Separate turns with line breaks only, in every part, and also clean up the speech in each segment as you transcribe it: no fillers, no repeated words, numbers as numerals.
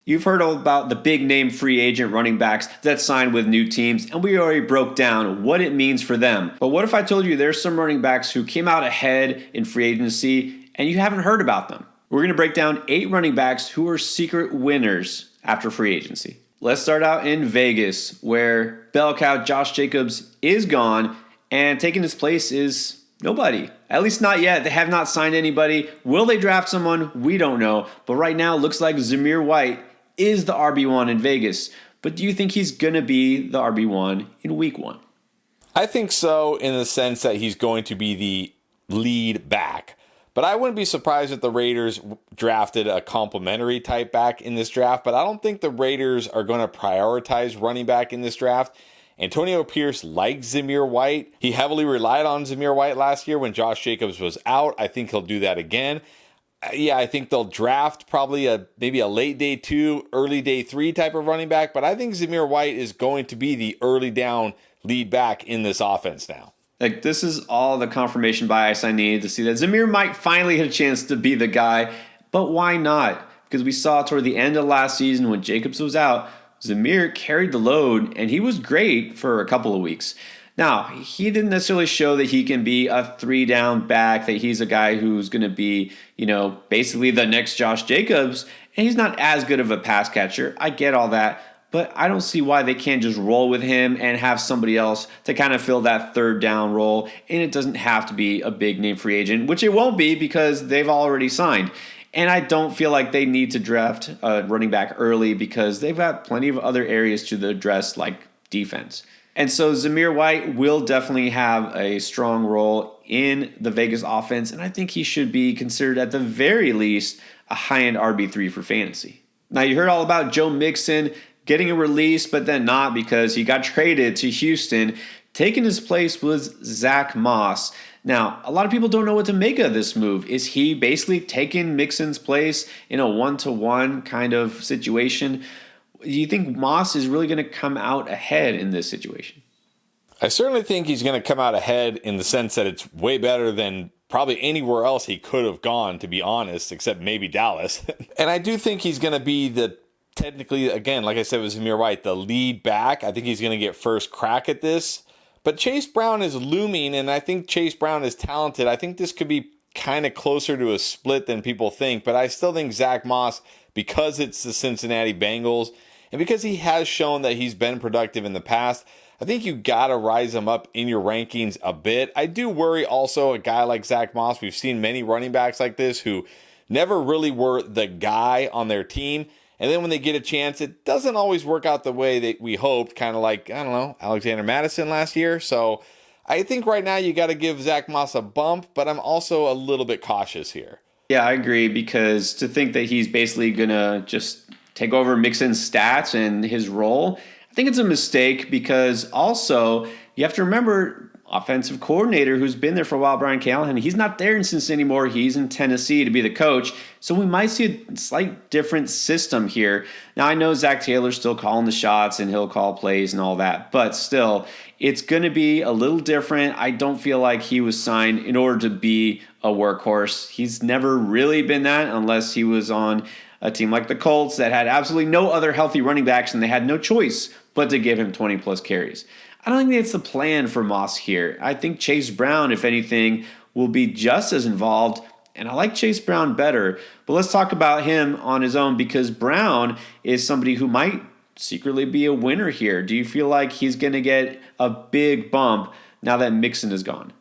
You've heard all about the big name free agent running backs that signed with new teams, and we already broke down what it means for them. But what if I told you there's some running backs who came out ahead in free agency and you haven't heard about them? We're going to break down 8 running backs who are secret winners after free agency. Let's start out in Vegas, where bell cow Josh Jacobs is gone, and taking his place is nobody. At least not yet. They have not signed anybody. Will they draft someone? We don't know. But right now, it looks like Zamir White is the RB1 in Vegas. But do you think he's going to be the RB1 in week 1?
I think so, in the sense that he's going to be the lead back. But I wouldn't be surprised if the Raiders drafted a complimentary type back in this draft. But I don't think the Raiders are going to prioritize running back in this draft. Antonio Pierce likes Zamir White. He heavily relied on Zamir White last year when Josh Jacobs was out. I think he'll do that again. Yeah, I think they'll draft probably maybe a late day 2, early day 3 type of running back. But I think Zamir White is going to be the early down lead back in this offense now.
Like, this is all the confirmation bias I need to see that Zamir might finally get a chance to be the guy. But why not? Because we saw toward the end of last season when Jacobs was out, Zamir carried the load, and he was great for a couple of weeks. Now, he didn't necessarily show that he can be a 3-down back, that he's a guy who's going to be, basically the next Josh Jacobs, and he's not as good of a pass catcher. I get all that, but I don't see why they can't just roll with him and have somebody else to kind of fill that 3rd down role, and it doesn't have to be a big name free agent, which it won't be because they've already signed. And I don't feel like they need to draft a running back early because they've got plenty of other areas to address, like defense. And so Zamir White will definitely have a strong role in the Vegas offense, and I think he should be considered at the very least a high-end RB3 for fantasy. Now, you heard all about Joe Mixon getting a release, but then not because he got traded to Houston. Taking his place was Zach Moss. Now, a lot of people don't know what to make of this move. Is he basically taking Mixon's place in a 1-to-1 kind of situation? Do you think Moss is really going to come out ahead in this situation?
I certainly think he's going to come out ahead in the sense that it's way better than probably anywhere else he could have gone, to be honest, except maybe Dallas. And I do think he's going to be technically, again, like I said with Zamir White, the lead back. I think he's going to get first crack at this. But Chase Brown is looming, and I think Chase Brown is talented. I think this could be kind of closer to a split than people think, but I still think Zach Moss, because it's the Cincinnati Bengals, and because he has shown that he's been productive in the past, I think you got to rise him up in your rankings a bit. I do worry also a guy like Zach Moss. We've seen many running backs like this who never really were the guy on their team. And then when they get a chance, it doesn't always work out the way that we hoped, kind of like, I don't know, Alexander Madison last year. So I think right now you got to give Zach Moss a bump, but I'm also a little bit cautious here.
Yeah, I agree, because to think that he's basically going to just take over Mixon's stats and his role, I think it's a mistake, because also you have to remember offensive coordinator who's been there for a while, Brian Callahan, he's not there in Cincinnati anymore. He's in Tennessee to be the coach. So we might see a slight different system here. Now, I know Zach Taylor's still calling the shots and he'll call plays and all that, but still, it's going to be a little different. I don't feel like he was signed in order to be a workhorse. He's never really been that unless he was on a team like the Colts that had absolutely no other healthy running backs and they had no choice but to give him 20 plus carries. I don't think that's the plan for Moss here. I think Chase Brown, if anything, will be just as involved, and I like Chase Brown better. But let's talk about him on his own, because Brown is somebody who might secretly be a winner here. Do you feel like he's going to get a big bump now that Mixon is gone?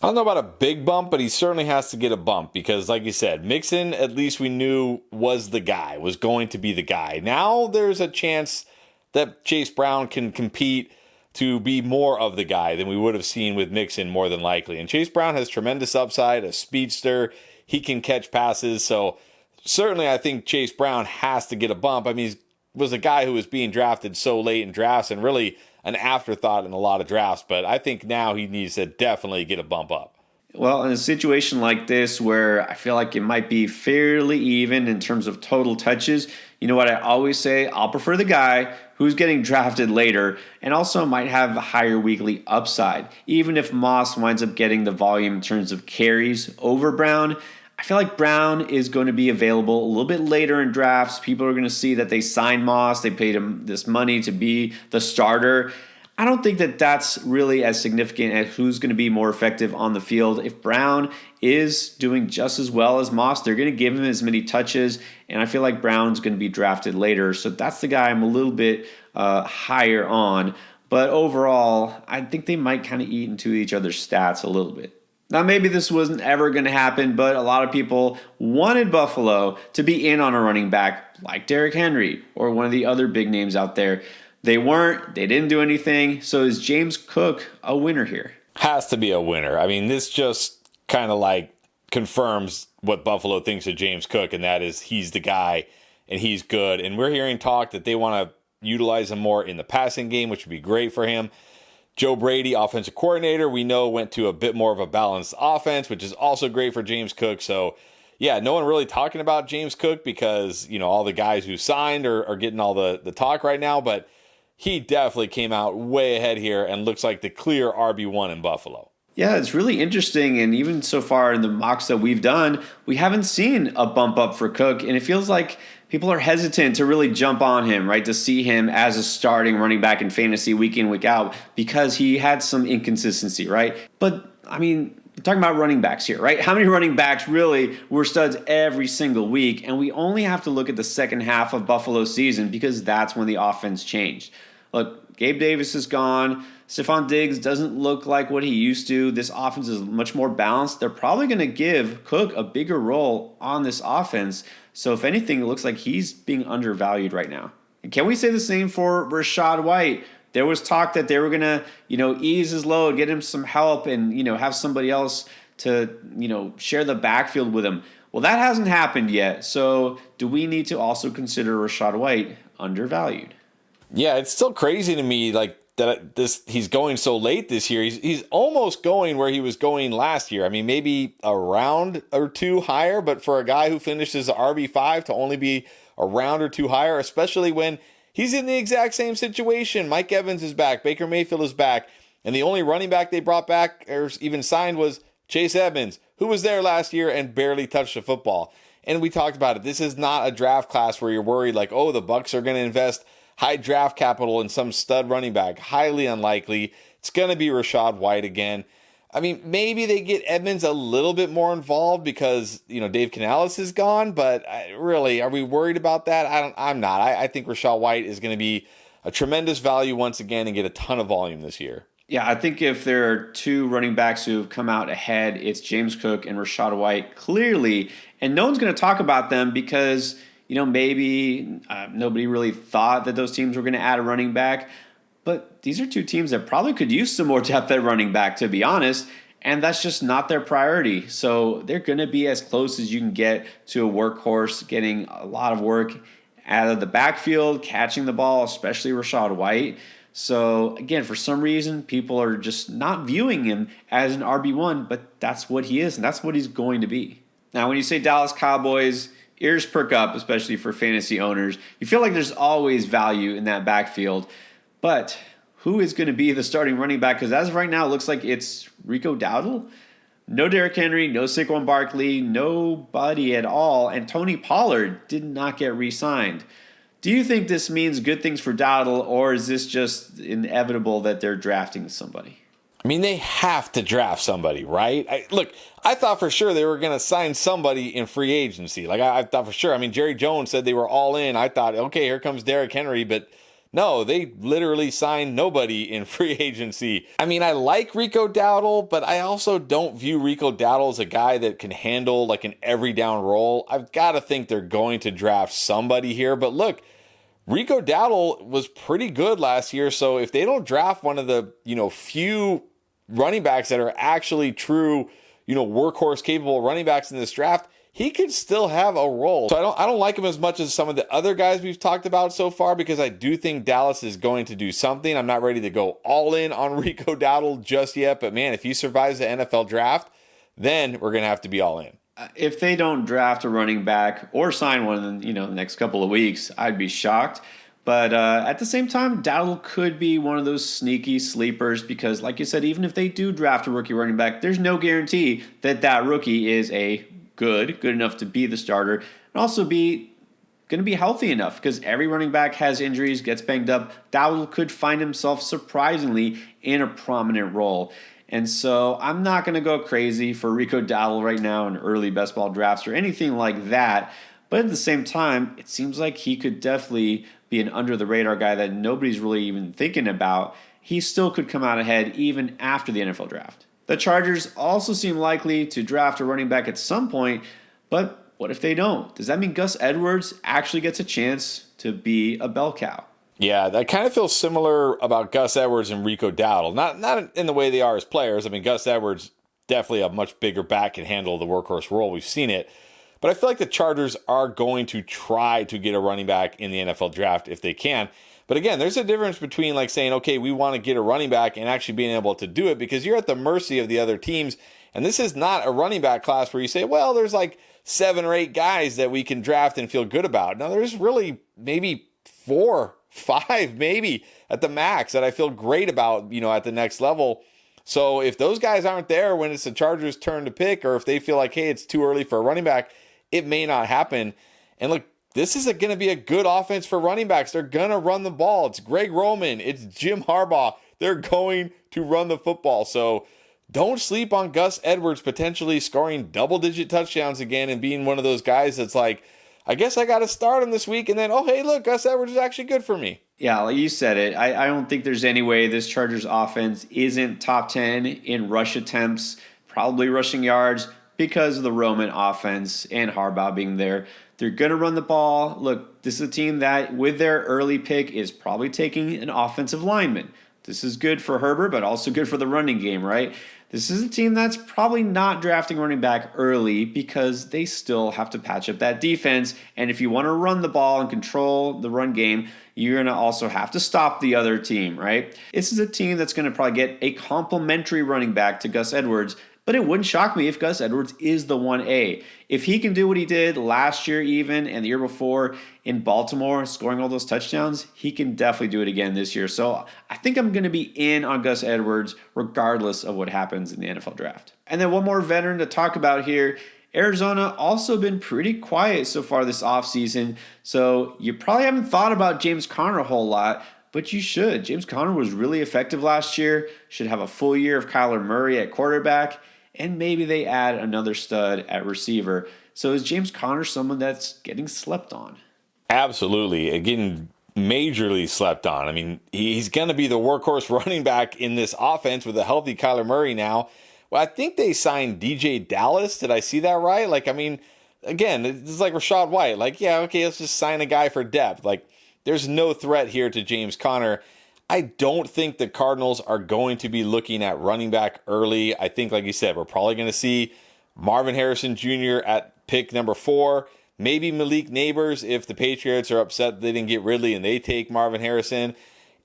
I don't know about a big bump, but he certainly has to get a bump because, like you said, Mixon, at least we knew was the guy, was going to be the guy. Now there's a chance that Chase Brown can compete to be more of the guy than we would have seen with Mixon more than likely. And Chase Brown has tremendous upside, a speedster. He can catch passes. So certainly I think Chase Brown has to get a bump. I mean, he was a guy who was being drafted so late in drafts and really an afterthought in a lot of drafts. But I think now he needs to definitely get a bump up.
Well, in a situation like this where I feel like it might be fairly even in terms of total touches, you know what I always say? I'll prefer the guy who's getting drafted later and also might have a higher weekly upside. Even if Moss winds up getting the volume in terms of carries over Brown, I feel like Brown is going to be available a little bit later in drafts. People are going to see that they signed Moss. They paid him this money to be the starter. I don't think that that's really as significant as who's going to be more effective on the field. If Brown is doing just as well as Moss, they're going to give him as many touches, and I feel like Brown's going to be drafted later. So that's the guy I'm a little bit higher on. But overall, I think they might kind of eat into each other's stats a little bit. Now, maybe this wasn't ever going to happen, but a lot of people wanted Buffalo to be in on a running back like Derrick Henry or one of the other big names out there. They weren't. They didn't do anything. So is James Cook a winner here?
Has to be a winner. I mean, this just kind of like confirms what Buffalo thinks of James Cook, and that is he's the guy and he's good. And we're hearing talk that they want to utilize him more in the passing game, which would be great for him. Joe Brady, offensive coordinator, we know went to a bit more of a balanced offense, which is also great for James Cook. So, yeah, no one really talking about James Cook because, you know, all the guys who signed are getting all the talk right now. But he definitely came out way ahead here and looks like the clear RB1 in Buffalo.
Yeah, it's really interesting. And even so far in the mocks that we've done, we haven't seen a bump up for Cook. And it feels like people are hesitant to really jump on him, right? To see him as a starting running back in fantasy week in, week out, because he had some inconsistency, right? But, I mean, we're talking about running backs here, right? How many running backs really were studs every single week? And we only have to look at the second half of Buffalo's season because that's when the offense changed. Look, Gabe Davis is gone. Stephon Diggs doesn't look like what he used to. This offense is much more balanced. They're probably going to give Cook a bigger role on this offense. So if anything, it looks like he's being undervalued right now. And can we say the same for Rachaad White? There was talk that they were going to, ease his load, get him some help, and, have somebody else to, share the backfield with him. Well, that hasn't happened yet. So do we need to also consider Rachaad White undervalued?
Yeah, it's still crazy to me, like, that he's going so late this year. He's almost going where he was going last year. I mean, maybe a round or two higher, but for a guy who finished as an RB5 to only be a round or two higher, especially when he's in the exact same situation. Mike Evans is back, Baker Mayfield is back, and the only running back they brought back or even signed was Chase Edmonds, who was there last year and barely touched the football. And we talked about it. This is not a draft class where you're worried like, oh, the Bucs are going to invest high draft capital in some stud running back. Highly unlikely. It's going to be Rachaad White again. I mean, maybe they get Edmonds a little bit more involved because, Dave Canales is gone, but really, are we worried about that? I'm not. I think Rachaad White is going to be a tremendous value once again and get a ton of volume this year.
Yeah, I think if there are two running backs who have come out ahead, it's James Cook and Rachaad White, clearly. And no one's going to talk about them because maybe nobody really thought that those teams were going to add a running back. But these are two teams that probably could use some more depth at running back, to be honest. And that's just not their priority. So they're going to be as close as you can get to a workhorse, getting a lot of work out of the backfield, catching the ball, especially Rachaad White. So, again, for some reason, people are just not viewing him as an RB1, but that's what he is, and that's what he's going to be. Now, when you say Dallas Cowboys, ears perk up, especially for fantasy owners. You feel like there's always value in that backfield. But who is going to be the starting running back? Because as of right now, it looks like it's Rico Dowdle. No Derrick Henry, no Saquon Barkley, nobody at all. And Tony Pollard did not get re-signed. Do you think this means good things for Dowdle, or is this just inevitable that they're drafting somebody?
I mean, they have to draft somebody, right? I thought for sure they were going to sign somebody in free agency. I thought for sure. I mean, Jerry Jones said they were all in. I thought, okay, here comes Derrick Henry. But no, they literally signed nobody in free agency. I mean, I like Rico Dowdle, but I also don't view Rico Dowdle as a guy that can handle like an every down role. I've got to think they're going to draft somebody here. But look, Rico Dowdle was pretty good last year. So if they don't draft one of the, few running backs that are actually true, workhorse capable running backs in this draft, he could still have a role. So I don't like him as much as some of the other guys we've talked about so far because I do think Dallas is going to do something. I'm not ready to go all in on Rico Dowdle just yet, but man, if he survives the NFL draft, then we're going to have to be all in.
If they don't draft a running back or sign one in the next couple of weeks, I'd be shocked. But at the same time, Dowdle could be one of those sneaky sleepers because, like you said, even if they do draft a rookie running back, there's no guarantee that that rookie is a good enough to be the starter, and also be going to be healthy enough because every running back has injuries, gets banged up. Dowdle could find himself surprisingly in a prominent role. And so I'm not going to go crazy for Rico Dowdle right now in early best ball drafts or anything like that. But at the same time, it seems like he could definitely be an under-the-radar guy that nobody's really even thinking about. He still could come out ahead even after the NFL draft. The Chargers also seem likely to draft a running back at some point, but what if they don't? Does that mean Gus Edwards actually gets a chance to be a bell cow?
Yeah, that kind of feels similar about Gus Edwards and Rico Dowdle. Not in the way they are as players. I mean, Gus Edwards definitely a much bigger back, can handle the workhorse role. We've seen it. But I feel like the Chargers are going to try to get a running back in the NFL draft if they can. But again, there's a difference between like saying, okay, we want to get a running back and actually being able to do it, because you're at the mercy of the other teams. And this is not a running back class where you say, well, there's like 7 or 8 guys that we can draft and feel good about. Now, there's really maybe 4, 5 maybe at the max that I feel great about, at the next level. So if those guys aren't there when it's the Chargers' turn to pick, or if they feel like, hey, it's too early for a running back, it may not happen. And look, this is going to be a good offense for running backs. They're going to run the ball. It's Greg Roman. It's Jim Harbaugh. They're going to run the football. So don't sleep on Gus Edwards potentially scoring double-digit touchdowns again and being one of those guys that's like, I guess I got to start him this week, and then, oh, hey, look, Gus Edwards is actually good for me.
Yeah, like you said it. I don't think there's any way this Chargers offense isn't top 10 in rush attempts, probably rushing yards, because of the Roman offense and Harbaugh being there. They're going to run the ball. Look, this is a team that, with their early pick, is probably taking an offensive lineman. This is good for Herbert, but also good for the running game, right? This is a team that's probably not drafting running back early because they still have to patch up that defense. And if you want to run the ball and control the run game, you're going to also have to stop the other team, right? This is a team that's going to probably get a complimentary running back to Gus Edwards, but it wouldn't shock me if Gus Edwards is the 1A. If he can do what he did last year even and the year before in Baltimore, scoring all those touchdowns, he can definitely do it again this year. So I think I'm going to be in on Gus Edwards regardless of what happens in the NFL draft. And then one more veteran to talk about here. Arizona also been pretty quiet so far this offseason, so you probably haven't thought about James Conner a whole lot, but you should. James Conner was really effective last year, should have a full year of Kyler Murray at quarterback, and maybe they add another stud at receiver. So is James Conner someone that's getting slept on?
Absolutely. Getting majorly slept on. I mean, he's going to be the workhorse running back in this offense with a healthy Kyler Murray now. Well, I think they signed DJ Dallas. Did I see that right? Again, it's like Rachaad White. Okay, let's just sign a guy for depth. There's no threat here to James Conner. I don't think the Cardinals are going to be looking at running back early. I think, like you said, we're probably going to see Marvin Harrison Jr. at pick number 4. Maybe Malik Neighbors if the Patriots are upset they didn't get Ridley and they take Marvin Harrison.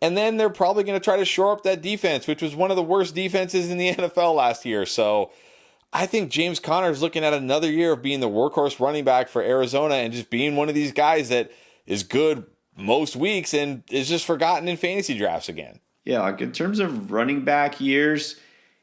And then they're probably going to try to shore up that defense, which was one of the worst defenses in the NFL last year. So I think James Conner is looking at another year of being the workhorse running back for Arizona and just being one of these guys that is good most weeks and is just forgotten in fantasy drafts again.
Yeah, in terms of running back years,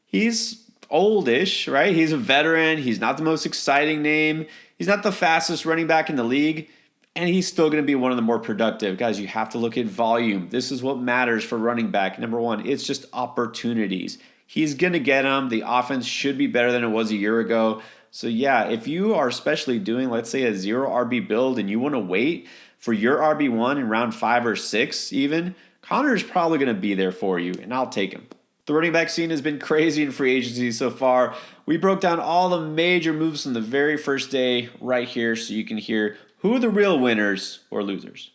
he's oldish, right? He's a veteran. He's not the most exciting name. He's not the fastest running back in the league. And he's still going to be one of the more productive. Guys, you have to look at volume. This is what matters for running back. Number one, it's just opportunities. He's going to get them. The offense should be better than it was a year ago. So yeah, if you are especially doing, let's say, a 0 RB build and you want to wait for your RB1 in round 5 or 6 even, Conner is probably going to be there for you, and I'll take him. The running back scene has been crazy in free agency so far. We broke down all the major moves from the very first day right here so you can hear who are the real winners or losers.